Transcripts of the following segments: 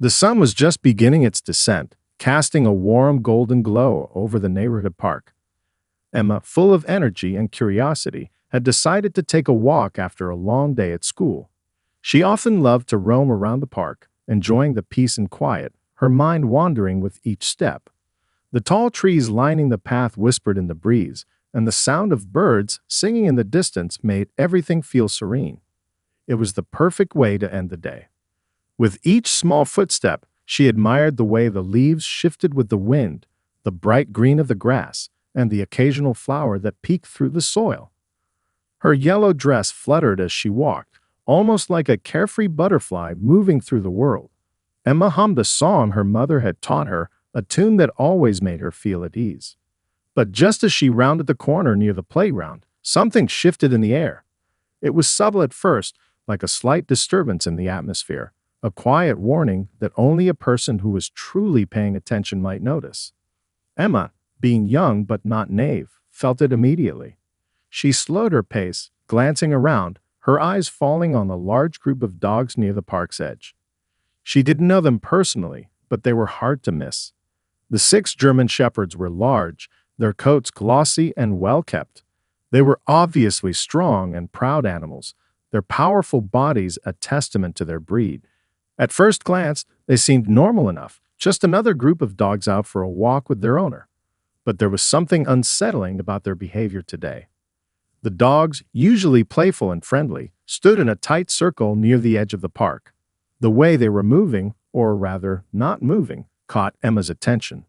The sun was just beginning its descent, casting a warm golden glow over the neighborhood park. Emma, full of energy and curiosity, had decided to take a walk after a long day at school. She often loved to roam around the park, enjoying the peace and quiet, her mind wandering with each step. The tall trees lining the path whispered in the breeze, and the sound of birds singing in the distance made everything feel serene. It was the perfect way to end the day. With each small footstep, she admired the way the leaves shifted with the wind, the bright green of the grass, and the occasional flower that peeked through the soil. Her yellow dress fluttered as she walked, almost like a carefree butterfly moving through the world. Emma hummed a song her mother had taught her, a tune that always made her feel at ease. But just as she rounded the corner near the playground, something shifted in the air. It was subtle at first, like a slight disturbance in the atmosphere, a quiet warning that only a person who was truly paying attention might notice. Emma, being young but not naive, felt it immediately. She slowed her pace, glancing around, her eyes falling on the large group of dogs near the park's edge. She didn't know them personally, but they were hard to miss. The 6 German shepherds were large, their coats glossy and well-kept. They were obviously strong and proud animals, their powerful bodies a testament to their breed. At first glance, they seemed normal enough, just another group of dogs out for a walk with their owner. But there was something unsettling about their behavior today. The dogs, usually playful and friendly, stood in a tight circle near the edge of the park. The way they were moving, or rather not moving, caught Emma's attention.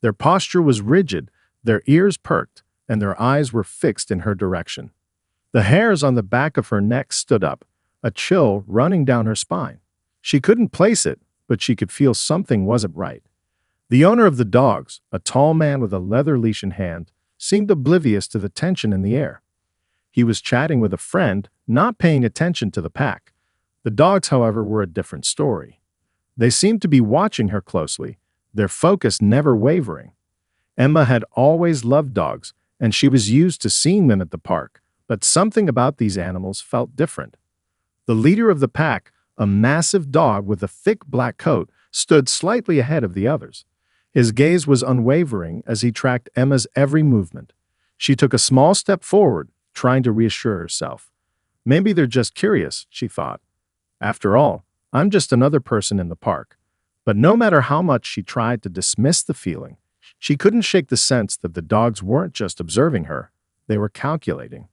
Their posture was rigid, their ears perked, and their eyes were fixed in her direction. The hairs on the back of her neck stood up, a chill running down her spine. She couldn't place it, but she could feel something wasn't right. The owner of the dogs, a tall man with a leather leash in hand, seemed oblivious to the tension in the air. He was chatting with a friend, not paying attention to the pack. The dogs, however, were a different story. They seemed to be watching her closely, their focus never wavering. Emma had always loved dogs, and she was used to seeing them at the park, but something about these animals felt different. The leader of the pack, a massive dog with a thick black coat, stood slightly ahead of the others. His gaze was unwavering as he tracked Emma's every movement. She took a small step forward, trying to reassure herself. Maybe they're just curious, she thought. After all, I'm just another person in the park. But no matter how much she tried to dismiss the feeling, she couldn't shake the sense that the dogs weren't just observing her, they were calculating.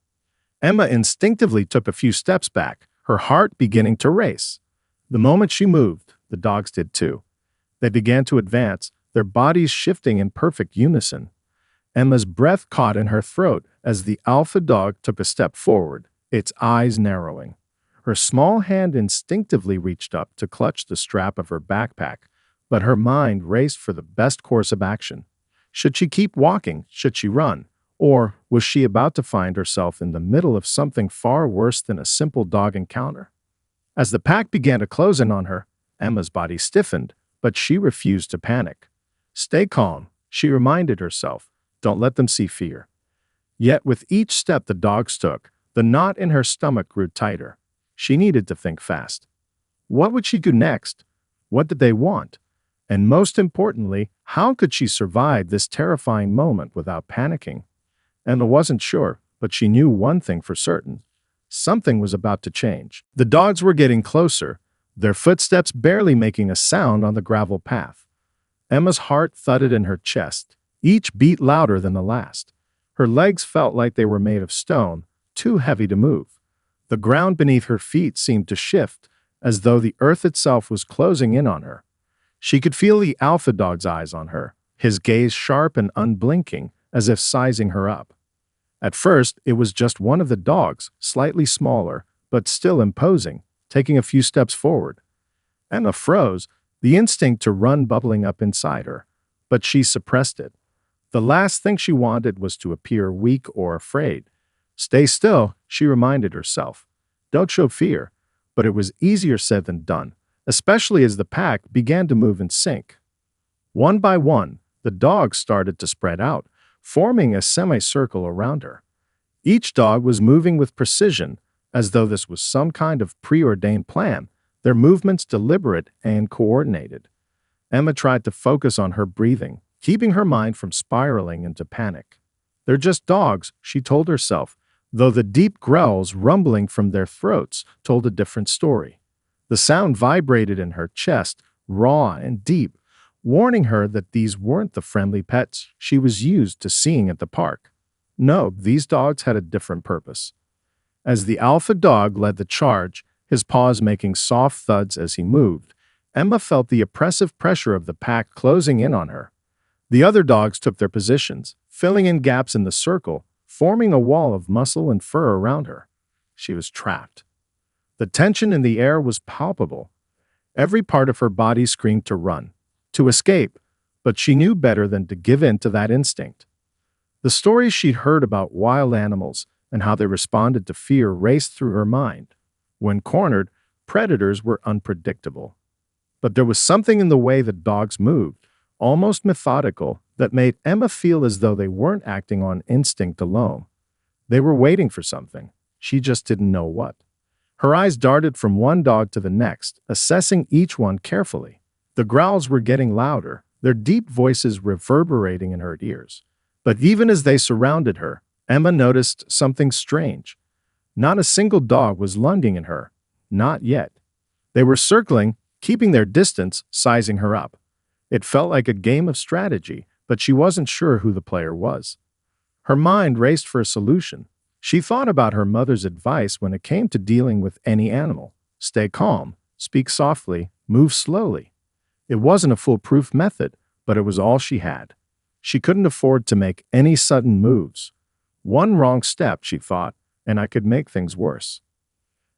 Emma instinctively took a few steps back, her heart beginning to race. The moment she moved, the dogs did too. They began to advance, their bodies shifting in perfect unison. Emma's breath caught in her throat as the alpha dog took a step forward, its eyes narrowing. Her small hand instinctively reached up to clutch the strap of her backpack, but her mind raced for the best course of action. Should she keep walking? Should she run? Or was she about to find herself in the middle of something far worse than a simple dog encounter? As the pack began to close in on her, Emma's body stiffened, but she refused to panic. Stay calm, she reminded herself. Don't let them see fear. Yet with each step the dogs took, the knot in her stomach grew tighter. She needed to think fast. What would she do next? What did they want? And most importantly, how could she survive this terrifying moment without panicking? Emma wasn't sure, but she knew one thing for certain. Something was about to change. The dogs were getting closer, their footsteps barely making a sound on the gravel path. Emma's heart thudded in her chest, each beat louder than the last. Her legs felt like they were made of stone, too heavy to move. The ground beneath her feet seemed to shift, as though the earth itself was closing in on her. She could feel the alpha dog's eyes on her, his gaze sharp and unblinking, as if sizing her up. At first, it was just one of the dogs, slightly smaller, but still imposing, taking a few steps forward. Emma froze, the instinct to run bubbling up inside her, but she suppressed it. The last thing she wanted was to appear weak or afraid. Stay still, she reminded herself. Don't show fear. But it was easier said than done, especially as the pack began to move in sync. One by one, the dogs started to spread out, forming a semicircle around her. Each dog was moving with precision, as though this was some kind of preordained plan, their movements deliberate and coordinated. Emma tried to focus on her breathing, keeping her mind from spiraling into panic. They're just dogs, she told herself, though the deep growls rumbling from their throats told a different story. The sound vibrated in her chest, raw and deep, warning her that these weren't the friendly pets she was used to seeing at the park. No, these dogs had a different purpose. As the alpha dog led the charge, his paws making soft thuds as he moved, Emma felt the oppressive pressure of the pack closing in on her. The other dogs took their positions, filling in gaps in the circle, forming a wall of muscle and fur around her. She was trapped. The tension in the air was palpable. Every part of her body screamed to run, to escape, but she knew better than to give in to that instinct. The stories she'd heard about wild animals and how they responded to fear raced through her mind. When cornered, predators were unpredictable. But there was something in the way the dogs moved, almost methodical, that made Emma feel as though they weren't acting on instinct alone. They were waiting for something. She just didn't know what. Her eyes darted from one dog to the next, assessing each one carefully. The growls were getting louder, their deep voices reverberating in her ears. But even as they surrounded her, Emma noticed something strange. Not a single dog was lunging at her. Not yet. They were circling, keeping their distance, sizing her up. It felt like a game of strategy, but she wasn't sure who the player was. Her mind raced for a solution. She thought about her mother's advice when it came to dealing with any animal. Stay calm, speak softly, move slowly. It wasn't a foolproof method, but it was all she had. She couldn't afford to make any sudden moves. One wrong step, she thought, and I could make things worse.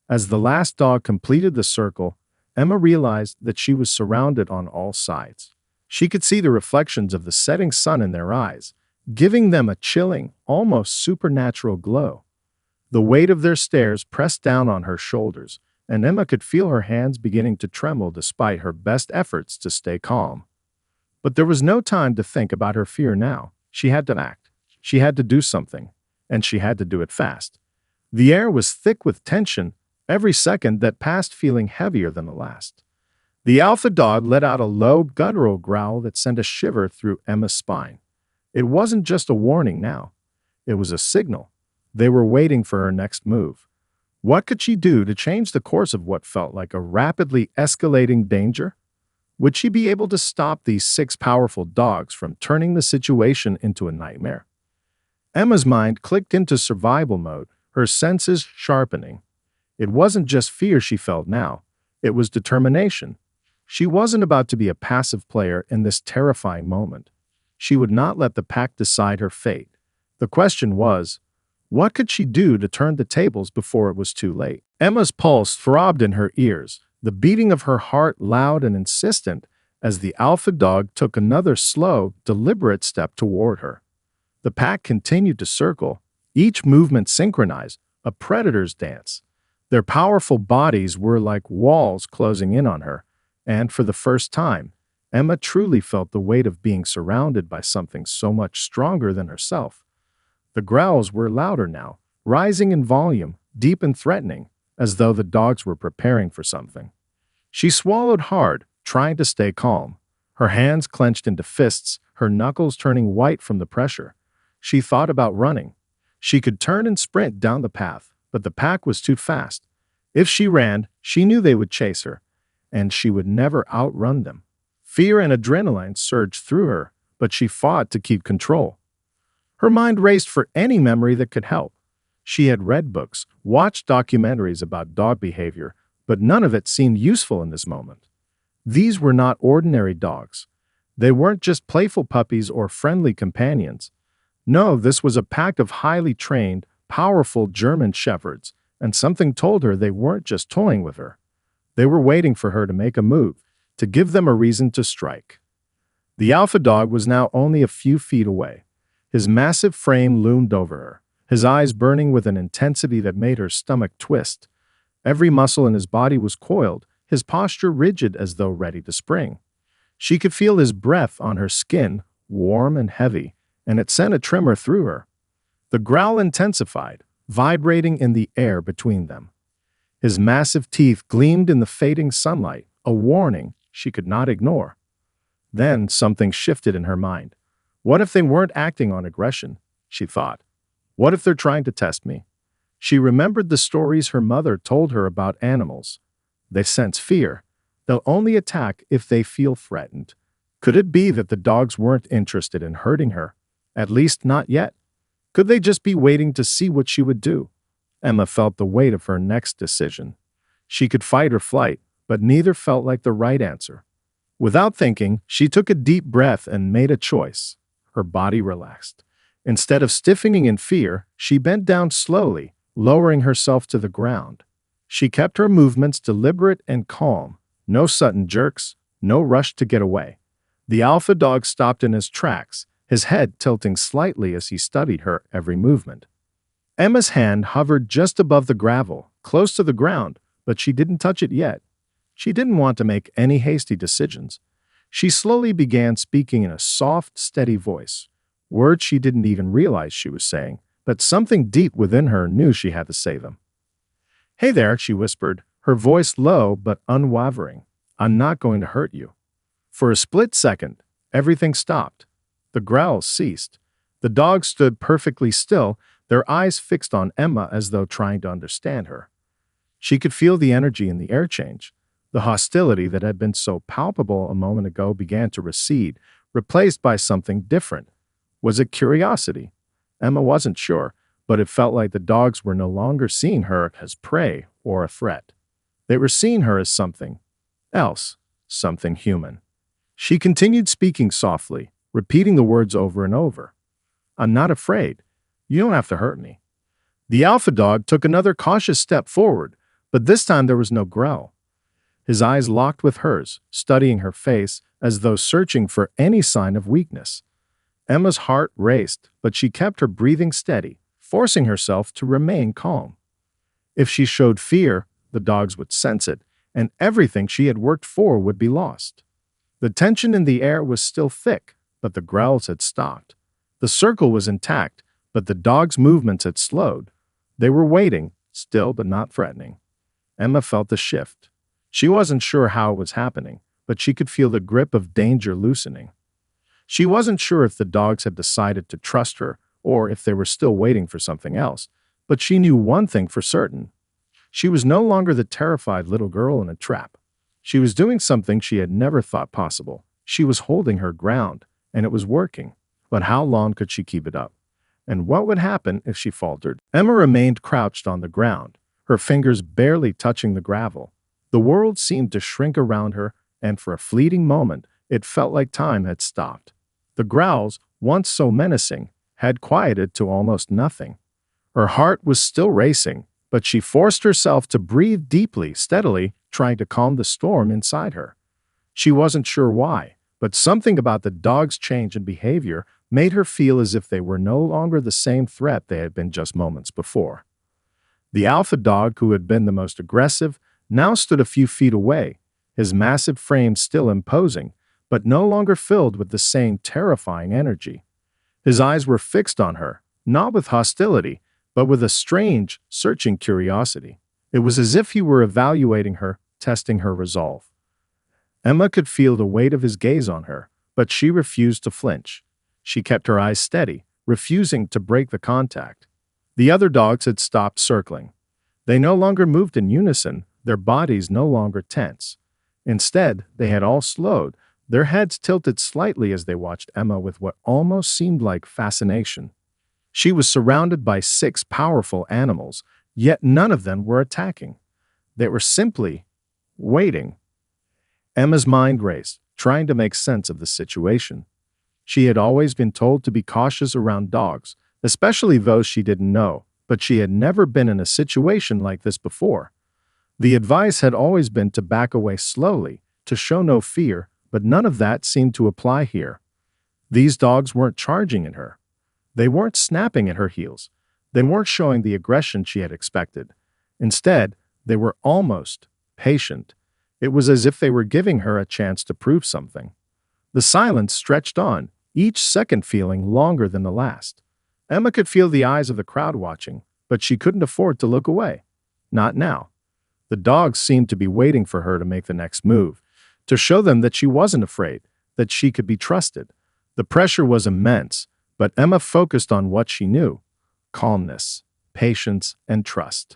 As the last dog completed the circle, Emma realized that she was surrounded on all sides. She could see the reflections of the setting sun in their eyes, giving them a chilling, almost supernatural glow. The weight of their stares pressed down on her shoulders, and Emma could feel her hands beginning to tremble despite her best efforts to stay calm. But there was no time to think about her fear now. She had to act. She had to do something, and she had to do it fast. The air was thick with tension, every second that passed feeling heavier than the last. The alpha dog let out a low, guttural growl that sent a shiver through Emma's spine. It wasn't just a warning now. It was a signal. They were waiting for her next move. What could she do to change the course of what felt like a rapidly escalating danger? Would she be able to stop these 6 powerful dogs from turning the situation into a nightmare? Emma's mind clicked into survival mode, her senses sharpening. It wasn't just fear she felt now. It was determination. She wasn't about to be a passive player in this terrifying moment. She would not let the pack decide her fate. The question was, what could she do to turn the tables before it was too late? Emma's pulse throbbed in her ears, the beating of her heart loud and insistent as the alpha dog took another slow, deliberate step toward her. The pack continued to circle, each movement synchronized, a predator's dance. Their powerful bodies were like walls closing in on her, and for the first time, Emma truly felt the weight of being surrounded by something so much stronger than herself. The growls were louder now, rising in volume, deep and threatening, as though the dogs were preparing for something. She swallowed hard, trying to stay calm. Her hands clenched into fists, her knuckles turning white from the pressure. She thought about running. She could turn and sprint down the path, but the pack was too fast. If she ran, she knew they would chase her, and she would never outrun them. Fear and adrenaline surged through her, but she fought to keep control. Her mind raced for any memory that could help. She had read books, watched documentaries about dog behavior, but none of it seemed useful in this moment. These were not ordinary dogs. They weren't just playful puppies or friendly companions. No, this was a pack of highly trained, powerful German shepherds, and something told her they weren't just toying with her. They were waiting for her to make a move, to give them a reason to strike. The alpha dog was now only a few feet away. His massive frame loomed over her, his eyes burning with an intensity that made her stomach twist. Every muscle in his body was coiled, his posture rigid as though ready to spring. She could feel his breath on her skin, warm and heavy, and it sent a tremor through her. The growl intensified, vibrating in the air between them. His massive teeth gleamed in the fading sunlight, a warning she could not ignore. Then something shifted in her mind. What if they weren't acting on aggression? She thought. What if they're trying to test me? She remembered the stories her mother told her about animals. They sense fear. They'll only attack if they feel threatened. Could it be that the dogs weren't interested in hurting her? At least not yet. Could they just be waiting to see what she would do? Emma felt the weight of her next decision. She could fight or flight, but neither felt like the right answer. Without thinking, she took a deep breath and made a choice. Her body relaxed. Instead of stiffening in fear, she bent down slowly, lowering herself to the ground. She kept her movements deliberate and calm. No sudden jerks, no rush to get away. The alpha dog stopped in his tracks, his head tilting slightly as he studied her every movement. Emma's hand hovered just above the gravel, close to the ground, but she didn't touch it yet. She didn't want to make any hasty decisions. She slowly began speaking in a soft, steady voice, words she didn't even realize she was saying, but something deep within her knew she had to say them. "Hey there," she whispered, her voice low but unwavering. "I'm not going to hurt you." For a split second, everything stopped. The growls ceased. The dogs stood perfectly still, their eyes fixed on Emma as though trying to understand her. She could feel the energy in the air change. The hostility that had been so palpable a moment ago began to recede, replaced by something different. Was it curiosity? Emma wasn't sure, but it felt like the dogs were no longer seeing her as prey or a threat. They were seeing her as something else, something human. She continued speaking softly, repeating the words over and over. "I'm not afraid. You don't have to hurt me." The alpha dog took another cautious step forward, but this time there was no growl. His eyes locked with hers, studying her face as though searching for any sign of weakness. Emma's heart raced, but she kept her breathing steady, forcing herself to remain calm. If she showed fear, the dogs would sense it, and everything she had worked for would be lost. The tension in the air was still thick, but the growls had stopped. The circle was intact, but the dogs' movements had slowed. They were waiting, still but not threatening. Emma felt the shift. She wasn't sure how it was happening, but she could feel the grip of danger loosening. She wasn't sure if the dogs had decided to trust her or if they were still waiting for something else, but she knew one thing for certain. She was no longer the terrified little girl in a trap. She was doing something she had never thought possible. She was holding her ground, and it was working. But how long could she keep it up? And what would happen if she faltered? Emma remained crouched on the ground, her fingers barely touching the gravel. The world seemed to shrink around her, and for a fleeting moment, it felt like time had stopped. The growls, once so menacing, had quieted to almost nothing. Her heart was still racing, but she forced herself to breathe deeply, steadily, trying to calm the storm inside her. She wasn't sure why, but something about the dog's change in behavior made her feel as if they were no longer the same threat they had been just moments before. The alpha dog, who had been the most aggressive, now stood a few feet away, his massive frame still imposing, but no longer filled with the same terrifying energy. His eyes were fixed on her, not with hostility, but with a strange, searching curiosity. It was as if he were evaluating her, testing her resolve. Emma could feel the weight of his gaze on her, but she refused to flinch. She kept her eyes steady, refusing to break the contact. The other dogs had stopped circling. They no longer moved in unison, their bodies no longer tense. Instead, they had all slowed, their heads tilted slightly as they watched Emma with what almost seemed like fascination. She was surrounded by 6 powerful animals, yet none of them were attacking. They were simply waiting. Emma's mind raced, trying to make sense of the situation. She had always been told to be cautious around dogs, especially those she didn't know, but she had never been in a situation like this before. The advice had always been to back away slowly, to show no fear, but none of that seemed to apply here. These dogs weren't charging at her. They weren't snapping at her heels. They weren't showing the aggression she had expected. Instead, they were almost patient. It was as if they were giving her a chance to prove something. The silence stretched on, each second feeling longer than the last. Emma could feel the eyes of the crowd watching, but she couldn't afford to look away. Not now. The dogs seemed to be waiting for her to make the next move, to show them that she wasn't afraid, that she could be trusted. The pressure was immense, but Emma focused on what she knew: calmness, patience, and trust.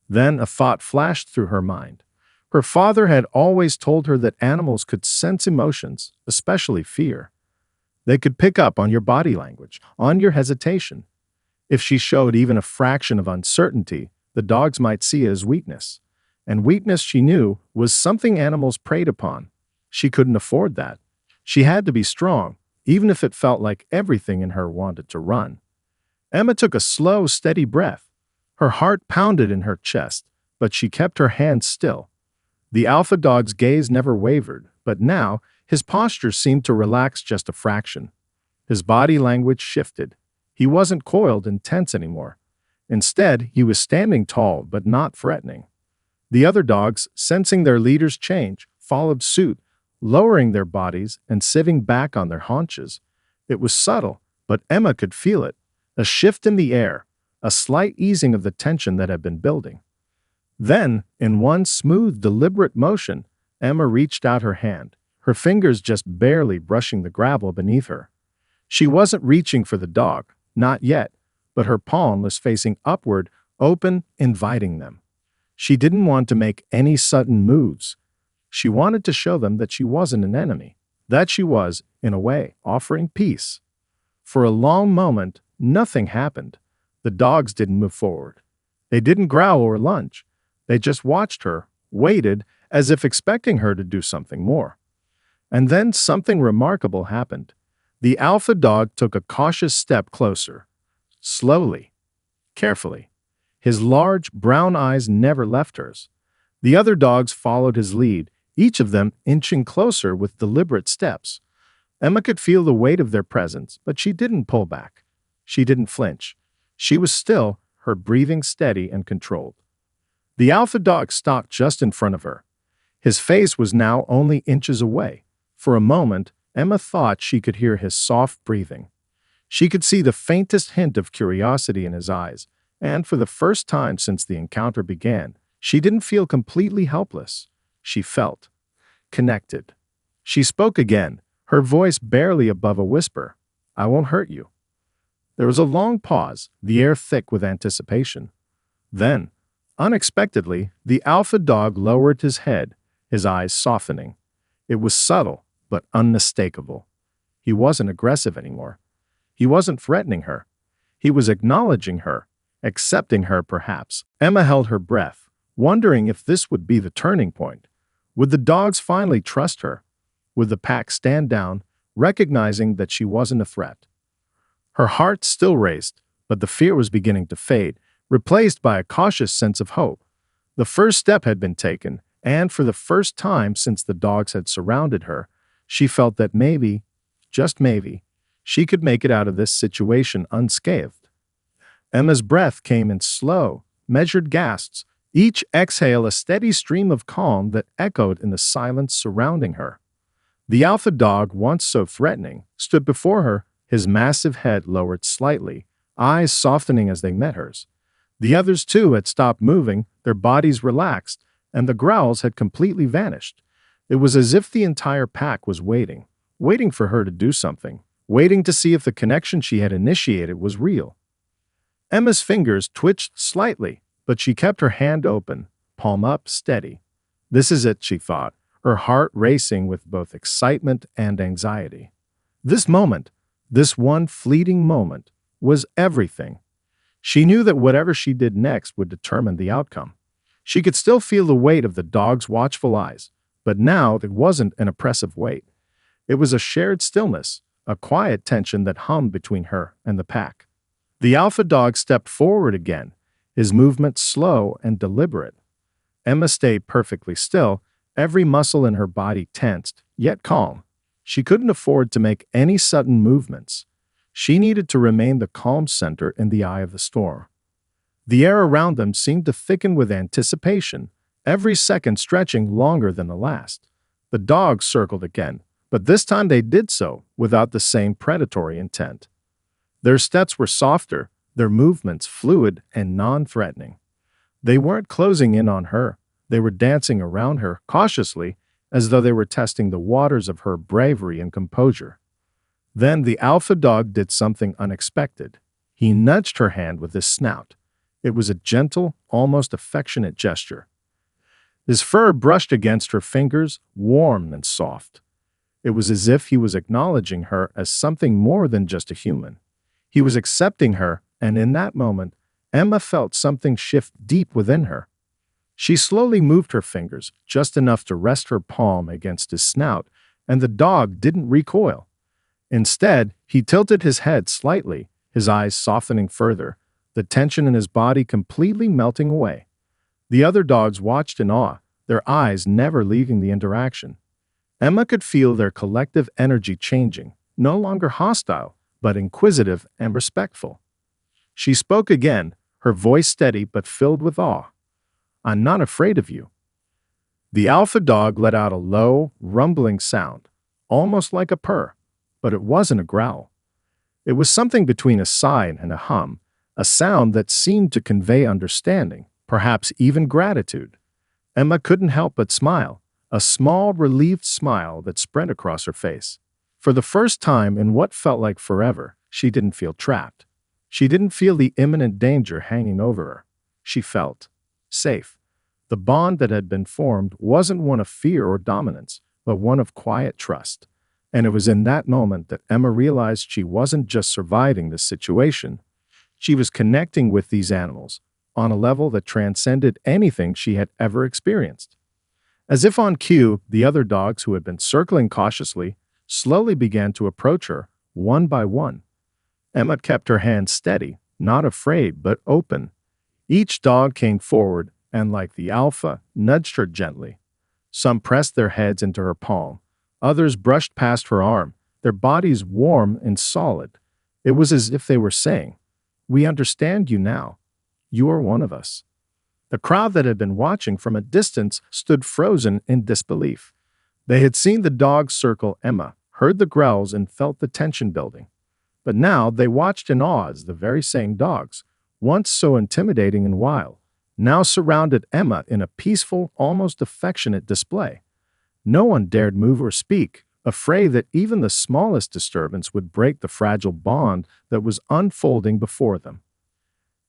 Then a thought flashed through her mind. Her father had always told her that animals could sense emotions, especially fear. They could pick up on your body language, on your hesitation. If she showed even a fraction of uncertainty, the dogs might see it as weakness. And weakness, she knew, was something animals preyed upon. She couldn't afford that. She had to be strong, even if it felt like everything in her wanted to run. Emma took a slow, steady breath. Her heart pounded in her chest, but she kept her hands still. The alpha dog's gaze never wavered, but now his posture seemed to relax just a fraction. His body language shifted. He wasn't coiled and tense anymore. Instead, he was standing tall but not threatening. The other dogs, sensing their leader's change, followed suit, lowering their bodies and sitting back on their haunches. It was subtle, but Emma could feel it. A shift in the air, a slight easing of the tension that had been building. Then, in one smooth, deliberate motion, Emma reached out her hand, her fingers just barely brushing the gravel beneath her. She wasn't reaching for the dog, not yet, but her palm was facing upward, open, inviting them. She didn't want to make any sudden moves. She wanted to show them that she wasn't an enemy, that she was, in a way, offering peace. For a long moment, nothing happened. The dogs didn't move forward. They didn't growl or lunge. They just watched her, waited, as if expecting her to do something more. And then something remarkable happened. The alpha dog took a cautious step closer. Slowly, carefully. His large, brown eyes never left hers. The other dogs followed his lead, each of them inching closer with deliberate steps. Emma could feel the weight of their presence, but she didn't pull back. She didn't flinch. She was still, her breathing steady and controlled. The alpha dog stopped just in front of her. His face was now only inches away. For a moment, Emma thought she could hear his soft breathing. She could see the faintest hint of curiosity in his eyes, and for the first time since the encounter began, she didn't feel completely helpless. She felt connected. She spoke again, her voice barely above a whisper. "I won't hurt you." There was a long pause, the air thick with anticipation. Then, unexpectedly, the alpha dog lowered his head, his eyes softening. It was subtle, but unmistakable. He wasn't aggressive anymore. He wasn't threatening her. He was acknowledging her, accepting her perhaps. Emma held her breath, wondering if this would be the turning point. Would the dogs finally trust her? Would the pack stand down, recognizing that she wasn't a threat? Her heart still raced, but the fear was beginning to fade, replaced by a cautious sense of hope. The first step had been taken, and for the first time since the dogs had surrounded her, she felt that maybe, just maybe, she could make it out of this situation unscathed. Emma's breath came in slow, measured gasps, each exhale a steady stream of calm that echoed in the silence surrounding her. The alpha dog, once so threatening, stood before her, his massive head lowered slightly, eyes softening as they met hers. The others too had stopped moving, their bodies relaxed, and the growls had completely vanished. It was as if the entire pack was waiting for her to do something, waiting to see if the connection she had initiated was real. Emma's fingers twitched slightly, but she kept her hand open, palm up, steady. This is it, she thought, her heart racing with both excitement and anxiety. This moment, this one fleeting moment, was everything. She knew that whatever she did next would determine the outcome. She could still feel the weight of the dog's watchful eyes, but now it wasn't an oppressive weight. It was a shared stillness, a quiet tension that hummed between her and the pack. The alpha dog stepped forward again, his movement slow and deliberate. Emma stayed perfectly still, every muscle in her body tensed, yet calm. She couldn't afford to make any sudden movements. She needed to remain the calm center in the eye of the storm. The air around them seemed to thicken with anticipation, every second stretching longer than the last. The dogs circled again, but this time they did so without the same predatory intent. Their steps were softer, their movements fluid and non-threatening. They weren't closing in on her, They were dancing around her cautiously, as though they were testing the waters of her bravery and composure. Then the alpha dog did something unexpected. He nudged her hand with his snout. It was a gentle, almost affectionate gesture. His fur brushed against her fingers, warm and soft. It was as if he was acknowledging her as something more than just a human. He was accepting her, and in that moment, Emma felt something shift deep within her. She slowly moved her fingers, just enough to rest her palm against his snout, and the dog didn't recoil. Instead, he tilted his head slightly, his eyes softening further, the tension in his body completely melting away. The other dogs watched in awe, their eyes never leaving the interaction. Emma could feel their collective energy changing, no longer hostile, but inquisitive and respectful. She spoke again, her voice steady but filled with awe. "I'm not afraid of you." The alpha dog let out a low, rumbling sound, almost like a purr, but it wasn't a growl. It was something between a sigh and a hum, a sound that seemed to convey understanding, perhaps even gratitude. Emma couldn't help but smile, a small, relieved smile that spread across her face. For the first time in what felt like forever, she didn't feel trapped. She didn't feel the imminent danger hanging over her. She felt safe. The bond that had been formed wasn't one of fear or dominance, but one of quiet trust. And it was in that moment that Emma realized she wasn't just surviving this situation. She was connecting with these animals on a level that transcended anything she had ever experienced. As if on cue, the other dogs who had been circling cautiously slowly began to approach her, one by one. Emma kept her hands steady, not afraid but open. Each dog came forward and, like the alpha, nudged her gently. Some pressed their heads into her palm. Others brushed past her arm, their bodies warm and solid. It was as if they were saying, "We understand you now. You are one of us." The crowd that had been watching from a distance stood frozen in disbelief. They had seen the dogs circle Emma, heard the growls, and felt the tension building. But now they watched in awe as the very same dogs, once so intimidating and wild, now surrounded Emma in a peaceful, almost affectionate display. No one dared move or speak, afraid that even the smallest disturbance would break the fragile bond that was unfolding before them.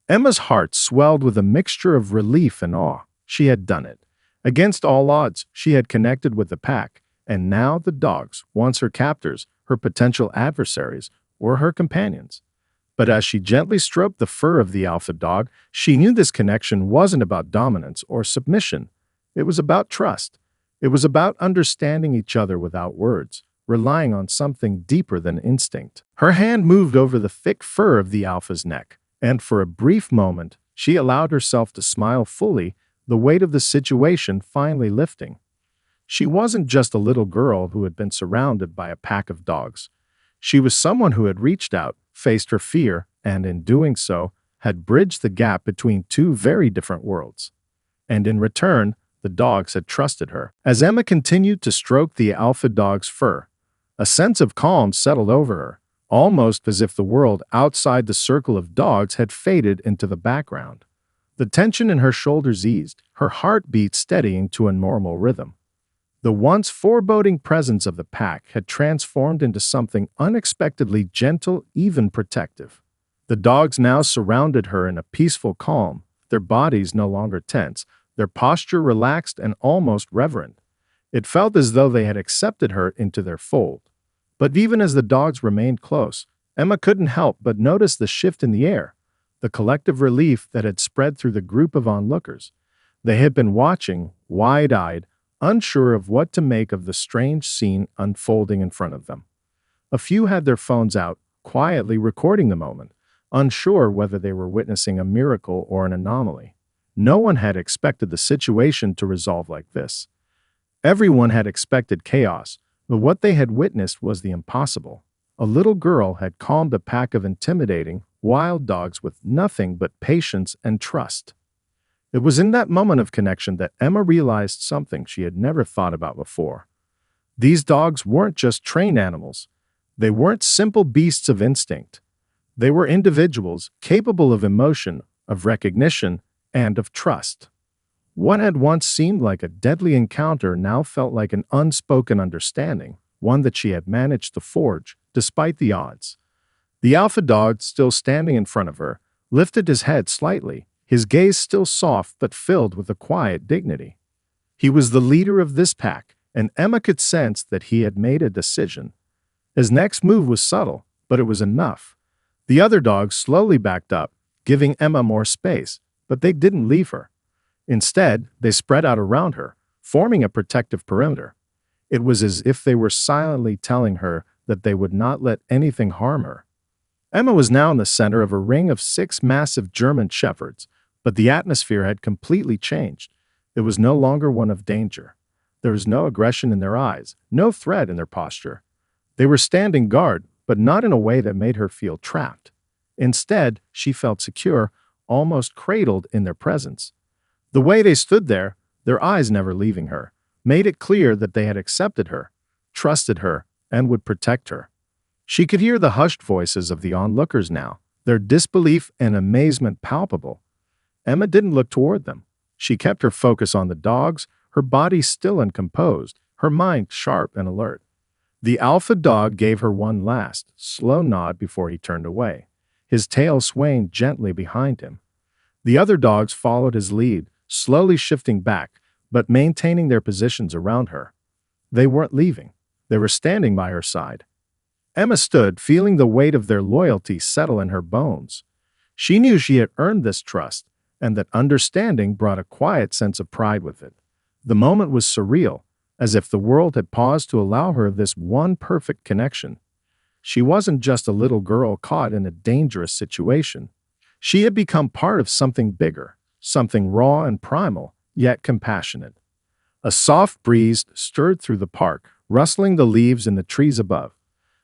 Emma's heart swelled with a mixture of relief and awe. She had done it. Against all odds, she had connected with the pack, and now the dogs, once her captors, her potential adversaries, were her companions. But as she gently stroked the fur of the alpha dog, she knew this connection wasn't about dominance or submission. It was about trust. It was about understanding each other without words, relying on something deeper than instinct. Her hand moved over the thick fur of the alpha's neck, and for a brief moment, she allowed herself to smile fully, the weight of the situation finally lifting. She wasn't just a little girl who had been surrounded by a pack of dogs. She was someone who had reached out, faced her fear, and in doing so, had bridged the gap between two very different worlds. And in return, the dogs had trusted her. As Emma continued to stroke the alpha dog's fur, a sense of calm settled over her, almost as if the world outside the circle of dogs had faded into the background. The tension in her shoulders eased, her heartbeat steadying to a normal rhythm. The once foreboding presence of the pack had transformed into something unexpectedly gentle, even protective. The dogs now surrounded her in a peaceful calm, their bodies no longer tense, their posture relaxed and almost reverent. It felt as though they had accepted her into their fold. But even as the dogs remained close, Emma couldn't help but notice the shift in the air, the collective relief that had spread through the group of onlookers. They had been watching, wide-eyed, unsure of what to make of the strange scene unfolding in front of them. A few had their phones out, quietly recording the moment, unsure whether they were witnessing a miracle or an anomaly. No one had expected the situation to resolve like this. Everyone had expected chaos, but what they had witnessed was the impossible. A little girl had calmed a pack of intimidating, wild dogs with nothing but patience and trust. It was in that moment of connection that Emma realized something she had never thought about before. These dogs weren't just trained animals. They weren't simple beasts of instinct. They were individuals capable of emotion, of recognition, and of trust. What had once seemed like a deadly encounter now felt like an unspoken understanding, one that she had managed to forge, despite the odds. The alpha dog, still standing in front of her, lifted his head slightly, his gaze still soft but filled with a quiet dignity. He was the leader of this pack, and Emma could sense that he had made a decision. His next move was subtle, but it was enough. The other dogs slowly backed up, giving Emma more space, but they didn't leave her. Instead, they spread out around her, forming a protective perimeter. It was as if they were silently telling her that they would not let anything harm her. Emma was now in the center of a ring of 6 massive German shepherds, but the atmosphere had completely changed. It was no longer one of danger. There was no aggression in their eyes, no threat in their posture. They were standing guard, but not in a way that made her feel trapped. Instead, she felt secure, almost cradled in their presence. The way they stood there, their eyes never leaving her, made it clear that they had accepted her, trusted her, and would protect her. She could hear the hushed voices of the onlookers now, their disbelief and amazement palpable. Emma didn't look toward them. She kept her focus on the dogs, her body still and composed, her mind sharp and alert. The alpha dog gave her one last, slow nod before he turned away, his tail swaying gently behind him. The other dogs followed his lead, slowly shifting back, but maintaining their positions around her. They weren't leaving. They were standing by her side. Emma stood, feeling the weight of their loyalty settle in her bones. She knew she had earned this trust, and that understanding brought a quiet sense of pride with it. The moment was surreal, as if the world had paused to allow her this one perfect connection. She wasn't just a little girl caught in a dangerous situation. She had become part of something bigger, something raw and primal, yet compassionate. A soft breeze stirred through the park, rustling the leaves in the trees above.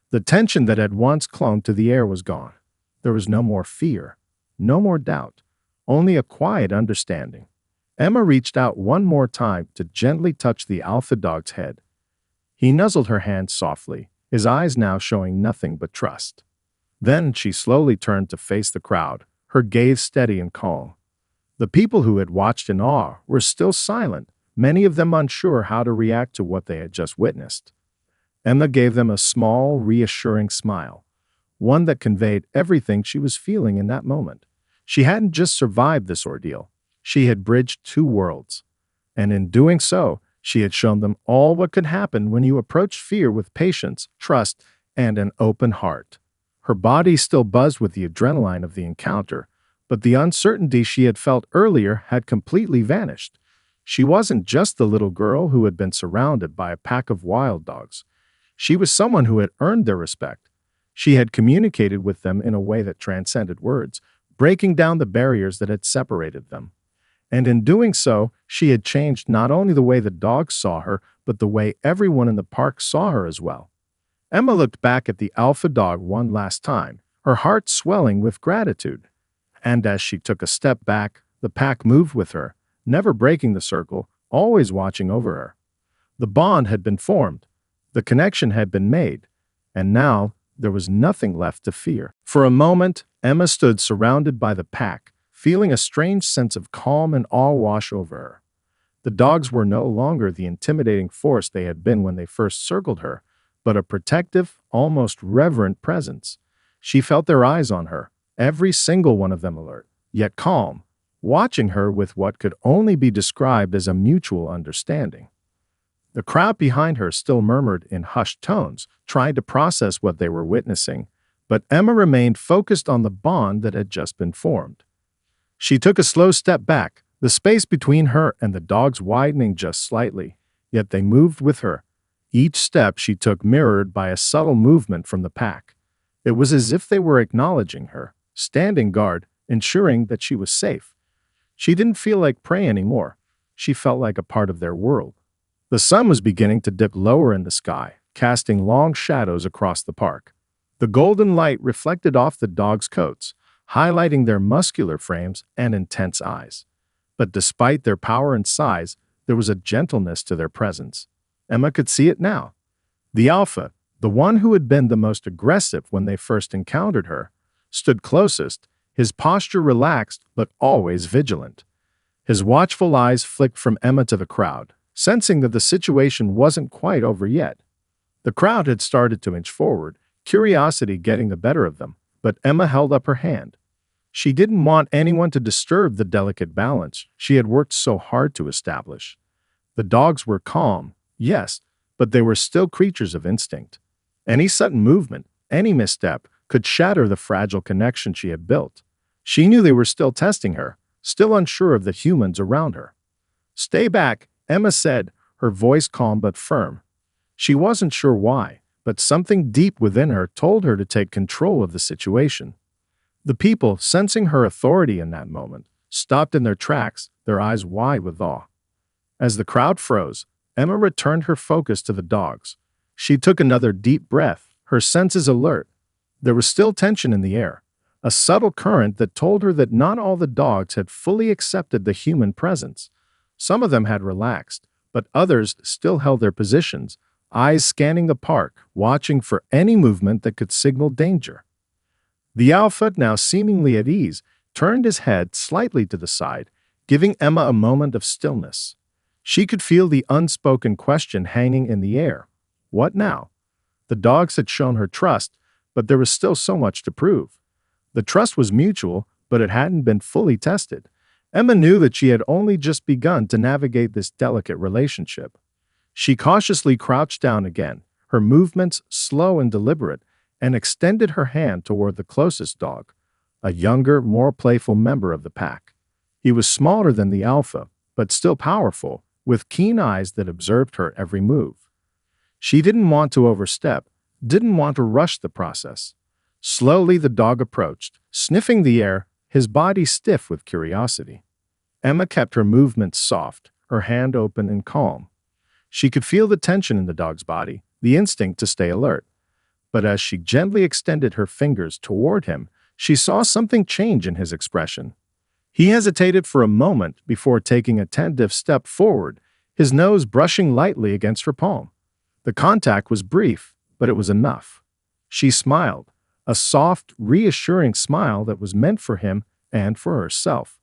The tension that had once clung to the air was gone. There was no more fear, no more doubt, only a quiet understanding. Emma reached out one more time to gently touch the alpha dog's head. He nuzzled her hand softly, his eyes now showing nothing but trust. Then she slowly turned to face the crowd, her gaze steady and calm. The people who had watched in awe were still silent, many of them unsure how to react to what they had just witnessed. Emma gave them a small, reassuring smile, one that conveyed everything she was feeling in that moment. She hadn't just survived this ordeal. She had bridged 2 worlds. And in doing so, she had shown them all what could happen when you approach fear with patience, trust, and an open heart. Her body still buzzed with the adrenaline of the encounter, but the uncertainty she had felt earlier had completely vanished. She wasn't just the little girl who had been surrounded by a pack of wild dogs. She was someone who had earned their respect. She had communicated with them in a way that transcended words, breaking down the barriers that had separated them. And in doing so, she had changed not only the way the dogs saw her, but the way everyone in the park saw her as well. Emma looked back at the alpha dog one last time, her heart swelling with gratitude. And as she took a step back, the pack moved with her, never breaking the circle, always watching over her. The bond had been formed, the connection had been made, and now there was nothing left to fear. For a moment, Emma stood surrounded by the pack, feeling a strange sense of calm and awe wash over her. The dogs were no longer the intimidating force they had been when they first circled her, but a protective, almost reverent presence. She felt their eyes on her, every single one of them alert, yet calm, watching her with what could only be described as a mutual understanding. The crowd behind her still murmured in hushed tones, trying to process what they were witnessing, but Emma remained focused on the bond that had just been formed. She took a slow step back, the space between her and the dogs widening just slightly, yet they moved with her. Each step she took mirrored by a subtle movement from the pack. It was as if they were acknowledging her, standing guard, ensuring that she was safe. She didn't feel like prey anymore. She felt like a part of their world. The sun was beginning to dip lower in the sky, casting long shadows across the park. The golden light reflected off the dogs' coats, highlighting their muscular frames and intense eyes. But despite their power and size, there was a gentleness to their presence. Emma could see it now. The alpha, the one who had been the most aggressive when they first encountered her, stood closest, his posture relaxed but always vigilant. His watchful eyes flicked from Emma to the crowd, sensing that the situation wasn't quite over yet. The crowd had started to inch forward, curiosity getting the better of them, but Emma held up her hand. She didn't want anyone to disturb the delicate balance she had worked so hard to establish. The dogs were calm, yes, but they were still creatures of instinct. Any sudden movement, any misstep, could shatter the fragile connection she had built. She knew they were still testing her, still unsure of the humans around her. "Stay back," Emma said, her voice calm but firm. She wasn't sure why, but something deep within her told her to take control of the situation. The people, sensing her authority in that moment, stopped in their tracks, their eyes wide with awe. As the crowd froze, Emma returned her focus to the dogs. She took another deep breath, her senses alert. There was still tension in the air, a subtle current that told her that not all the dogs had fully accepted the human presence. Some of them had relaxed, but others still held their positions, eyes scanning the park, watching for any movement that could signal danger. The alpha, now seemingly at ease, turned his head slightly to the side, giving Emma a moment of stillness. She could feel the unspoken question hanging in the air. What now? The dogs had shown her trust, but there was still so much to prove. The trust was mutual, but it hadn't been fully tested. Emma knew that she had only just begun to navigate this delicate relationship. She cautiously crouched down again, her movements slow and deliberate, and extended her hand toward the closest dog, a younger, more playful member of the pack. He was smaller than the alpha, but still powerful, with keen eyes that observed her every move. She didn't want to overstep, didn't want to rush the process. Slowly the dog approached, sniffing the air, his body stiff with curiosity. Emma kept her movements soft, her hand open and calm. She could feel the tension in the dog's body, the instinct to stay alert. But as she gently extended her fingers toward him, she saw something change in his expression. He hesitated for a moment before taking a tentative step forward, his nose brushing lightly against her palm. The contact was brief, but it was enough. She smiled, a soft, reassuring smile that was meant for him and for herself.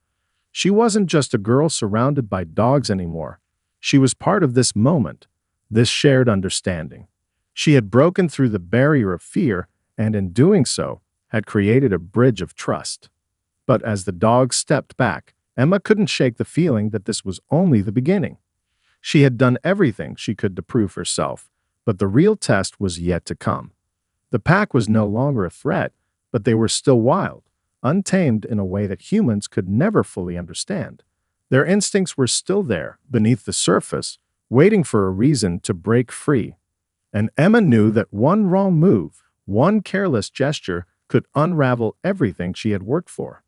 She wasn't just a girl surrounded by dogs anymore. She was part of this moment, this shared understanding. She had broken through the barrier of fear and, in doing so, had created a bridge of trust. But as the dog stepped back, Emma couldn't shake the feeling that this was only the beginning. She had done everything she could to prove herself, but the real test was yet to come. The pack was no longer a threat, but they were still wild, untamed in a way that humans could never fully understand. Their instincts were still there, beneath the surface, waiting for a reason to break free. And Emma knew that one wrong move, one careless gesture, could unravel everything she had worked for.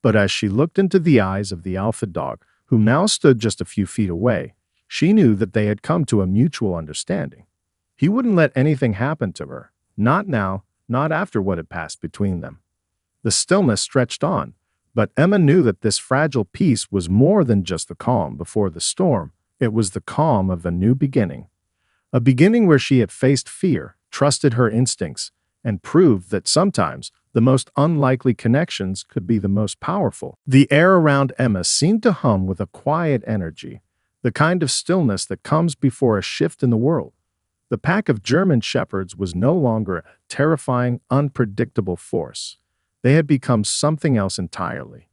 But as she looked into the eyes of the alpha dog, who now stood just a few feet away, she knew that they had come to a mutual understanding. He wouldn't let anything happen to her, not now, not after what had passed between them. The stillness stretched on, but Emma knew that this fragile peace was more than just the calm before the storm. It was the calm of a new beginning. A beginning where she had faced fear, trusted her instincts, and proved that sometimes the most unlikely connections could be the most powerful. The air around Emma seemed to hum with a quiet energy, the kind of stillness that comes before a shift in the world. The pack of German shepherds was no longer a terrifying, unpredictable force. They had become something else entirely.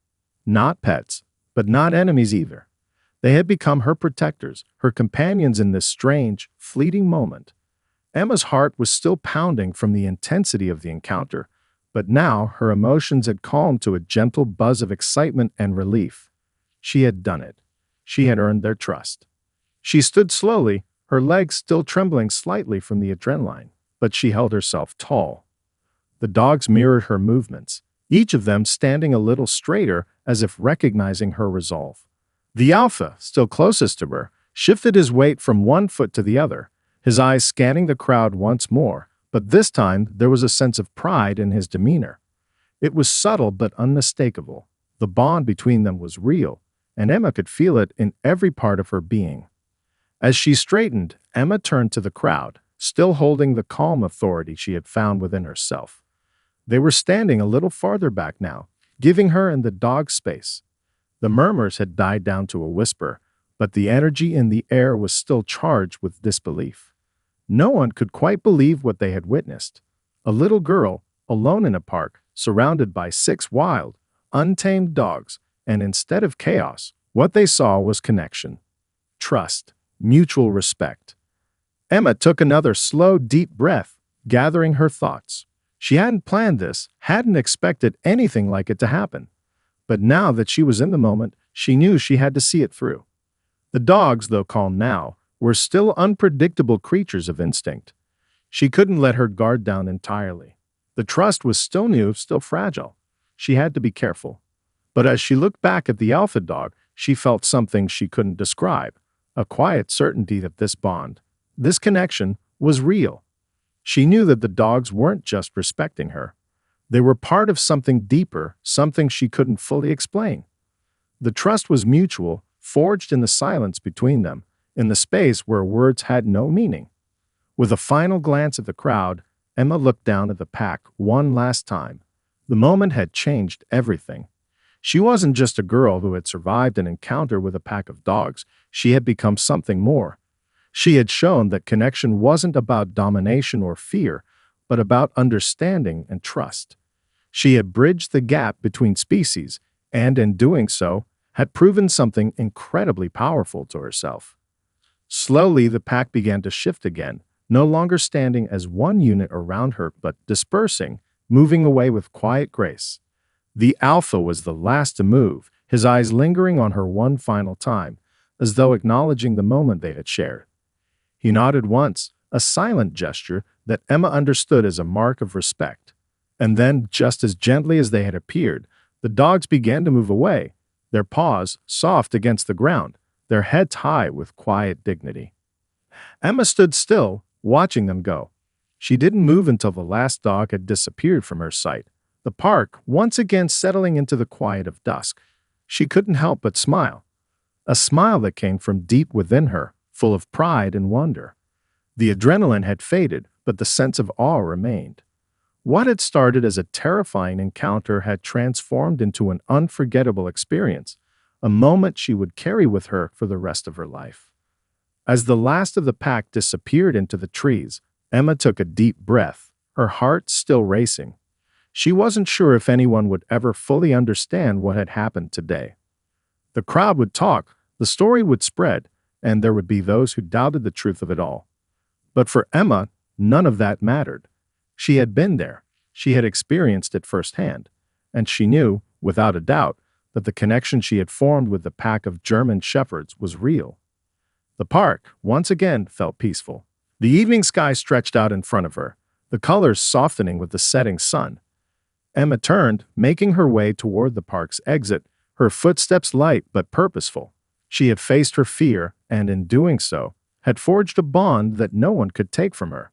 Not pets, but not enemies either. They had become her protectors, her companions in this strange, fleeting moment. Emma's heart was still pounding from the intensity of the encounter, but now her emotions had calmed to a gentle buzz of excitement and relief. She had done it. She had earned their trust. She stood slowly, her legs still trembling slightly from the adrenaline, but she held herself tall. The dogs mirrored her movements, each of them standing a little straighter as if recognizing her resolve. The alpha, still closest to her, shifted his weight from one foot to the other, his eyes scanning the crowd once more, but this time there was a sense of pride in his demeanor. It was subtle but unmistakable. The bond between them was real, and Emma could feel it in every part of her being. As she straightened, Emma turned to the crowd, still holding the calm authority she had found within herself. They were standing a little farther back now, giving her and the dog space. The murmurs had died down to a whisper, but the energy in the air was still charged with disbelief. No one could quite believe what they had witnessed. A little girl, alone in a park, surrounded by 6 wild, untamed dogs, and instead of chaos, what they saw was connection, trust, mutual respect. Emma took another slow, deep breath, gathering her thoughts. She hadn't planned this, hadn't expected anything like it to happen. But now that she was in the moment, she knew she had to see it through. The dogs, though calm now, were still unpredictable creatures of instinct. She couldn't let her guard down entirely. The trust was still new, still fragile. She had to be careful. But as she looked back at the alpha dog, she felt something she couldn't describe, a quiet certainty that this bond, this connection, was real. She knew that the dogs weren't just respecting her. They were part of something deeper, something she couldn't fully explain. The trust was mutual, forged in the silence between them, in the space where words had no meaning. With a final glance at the crowd, Emma looked down at the pack one last time. The moment had changed everything. She wasn't just a girl who had survived an encounter with a pack of dogs. She had become something more. She had shown that connection wasn't about domination or fear, but about understanding and trust. She had bridged the gap between species, and in doing so, had proven something incredibly powerful to herself. Slowly, the pack began to shift again, no longer standing as one unit around her, but dispersing, moving away with quiet grace. The alpha was the last to move, his eyes lingering on her one final time, as though acknowledging the moment they had shared. He nodded once, a silent gesture that Emma understood as a mark of respect. And then, just as gently as they had appeared, the dogs began to move away, their paws soft against the ground, their heads high with quiet dignity. Emma stood still, watching them go. She didn't move until the last dog had disappeared from her sight, the park once again settling into the quiet of dusk. She couldn't help but smile, a smile that came from deep within her, full of pride and wonder. The adrenaline had faded, but the sense of awe remained. What had started as a terrifying encounter had transformed into an unforgettable experience, a moment she would carry with her for the rest of her life. As the last of the pack disappeared into the trees, Emma took a deep breath, her heart still racing. She wasn't sure if anyone would ever fully understand what had happened today. The crowd would talk, the story would spread, and there would be those who doubted the truth of it all. But for Emma, none of that mattered. She had been there, she had experienced it firsthand, and she knew, without a doubt, that the connection she had formed with the pack of German shepherds was real. The park, once again, felt peaceful. The evening sky stretched out in front of her, the colors softening with the setting sun. Emma turned, making her way toward the park's exit, her footsteps light but purposeful. She had faced her fear, and in doing so, had forged a bond that no one could take from her.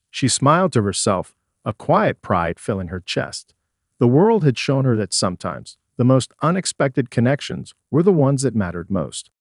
She smiled to herself, a quiet pride filling her chest. The world had shown her that sometimes the most unexpected connections were the ones that mattered most.